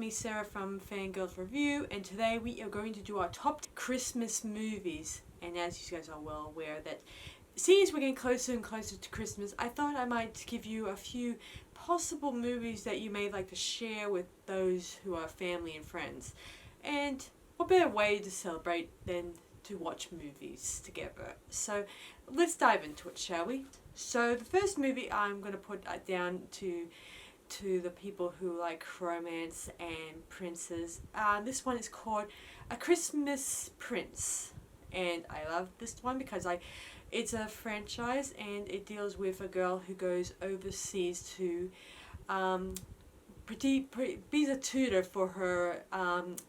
me, Sarah from FanGirl Review, and today we are going to do our top Christmas movies. And as you guys are well aware that seeing as we're getting closer and closer to Christmas, I thought I might give you a few possible movies that you may like to share with those who are family and friends. And what better way to celebrate than to watch movies together. So let's dive into it, shall we? So the first movie I'm going to put down to the people who like romance and princes. This one is called A Christmas Prince, and I love this one because it's a franchise and it deals with a girl who goes overseas to be a tutor for her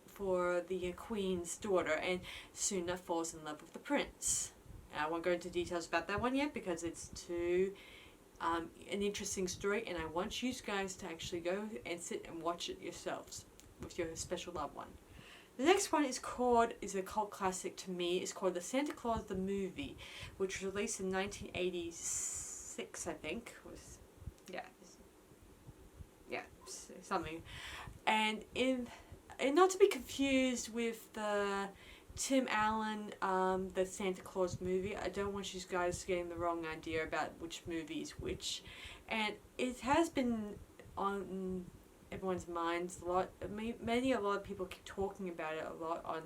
for the queen's daughter, and soon falls in love with the prince. I won't go into details about that one yet because it's too an interesting story, and I want you guys to actually go and sit and watch it yourselves with your special loved one. The next one is a cult classic to me. It's called The Santa Claus the Movie, which was released in 1986, I think. Something. And not to be confused with the Tim Allen, the Santa Claus movie. I don't want you guys getting the wrong idea about which movie is which. And it has been on everyone's minds a lot. A lot of people keep talking about it a lot on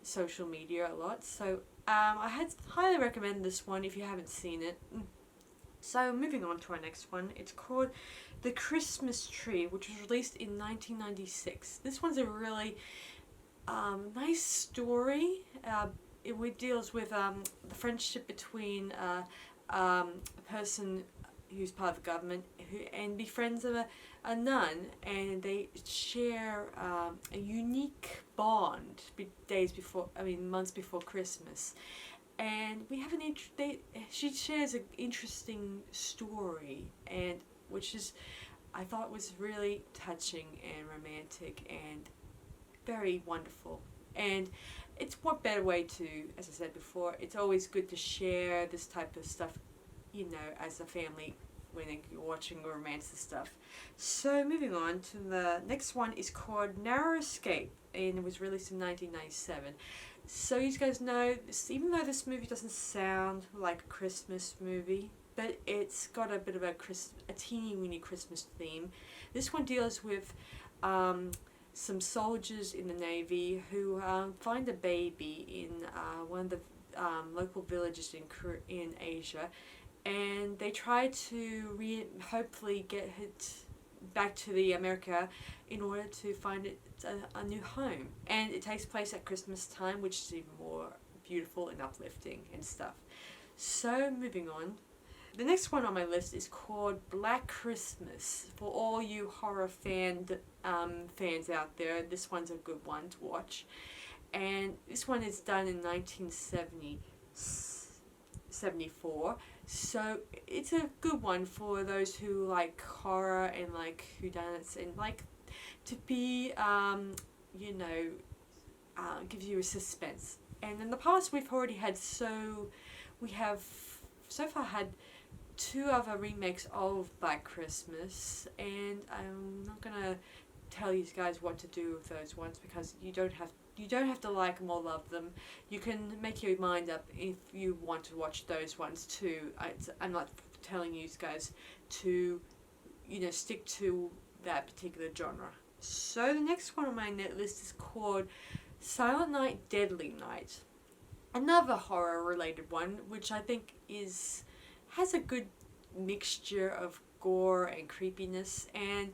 social media a lot. So I highly recommend this one if you haven't seen it. So moving on to our next one. It's called The Christmas Tree, which was released in 1996. This one's a really nice story. It deals with the friendship between a person who's part of the government and befriends a nun, and they share a unique bond months before Christmas. And we have she shares an interesting story, and I thought was really touching and romantic and very wonderful. And it's what better way to, as I said before, it's always good to share this type of stuff, as a family when you're watching romance and stuff. So moving on to the next one is called Narrow Escape, and it was released in 1997. So you guys know, even though this movie doesn't sound like a Christmas movie, but it's got a bit of a teeny weeny Christmas theme. This one deals with some soldiers in the Navy who find a baby in one of the local villages in Asia, and they try to hopefully get it back to the America in order to find it a new home. And it takes place at Christmas time, which is even more beautiful and uplifting and stuff. So moving on. The next one on my list is called Black Christmas. For all you horror fans out there, this one's a good one to watch. And this one is done in 1974. So it's a good one for those who like horror and like whodunits and like to be, gives you a suspense. And in the past we have so far had 2 other remakes of Black Christmas, and I'm not gonna tell you guys what to do with those ones because you don't have to like them or love them. You can make your mind up if you want to watch those ones too. I'm not telling you guys to stick to that particular genre. So the next one on my list is called Silent Night, Deadly Night. Another horror related one, which I think has a good mixture of gore and creepiness, and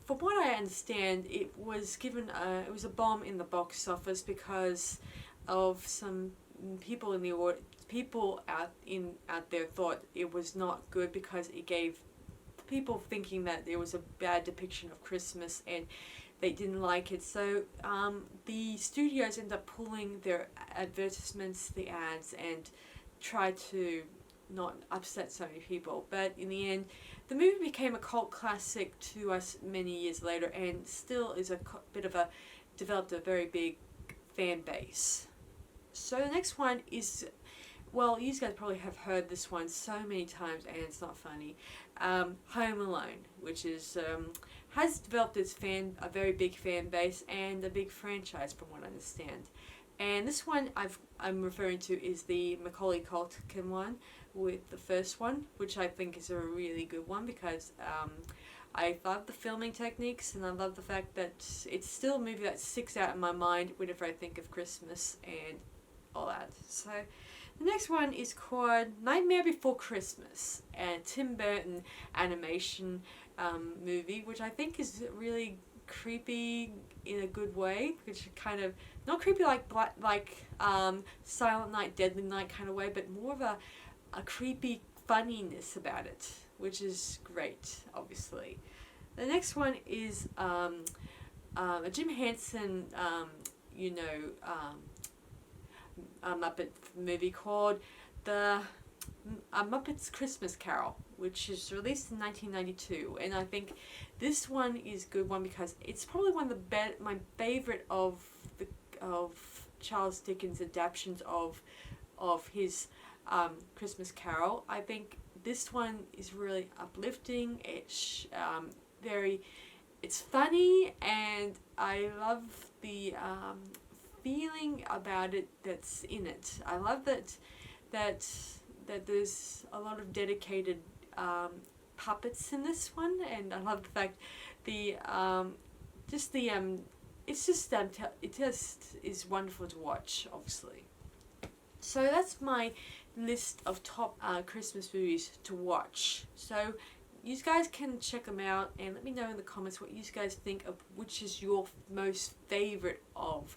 from what I understand, it was a bomb in the box office because of some people out there thought it was not good because it gave people thinking that there was a bad depiction of Christmas and they didn't like it. So the studios end up pulling their advertisements, the ads, and try to not upset so many people. But in the end, the movie became a cult classic to us many years later, and still is developed a very big fan base. So the next one is well, you guys probably have heard this one so many times and it's not funny. Home Alone, which is has developed a very big fan base and a big franchise from what I understand. And this one I'm referring to is the Macaulay Culkin one with the first one, which I think is a really good one because I love the filming techniques and I love the fact that it's still a movie that sticks out in my mind whenever I think of Christmas and all that. So the next one is called Nightmare Before Christmas, a Tim Burton animation movie, which I think is really creepy in a good way, which kind of not creepy like Silent Night, Deadly Night kind of way, but more of a creepy funniness about it, which is great, obviously. The next one is a Jim Henson, a Muppet movie called The Muppet's Christmas Carol, which is released in 1992, and I think this one is a good one because it's probably one of my favorite of Charles Dickens' adaptations of his Christmas Carol. I think this one is really uplifting. It's it's funny, and I love the feeling about it that's in it. I love that there's a lot of dedicated puppets in this one, and I love the fact it just is wonderful to watch, obviously. So that's my list of top Christmas movies to watch. So you guys can check them out and let me know in the comments what you guys think of which is your most favorite of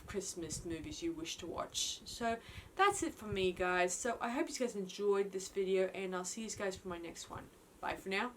Christmas movies you wish to watch. So that's it from me, guys. So I hope you guys enjoyed this video, and I'll see you guys for my next one. Bye for now.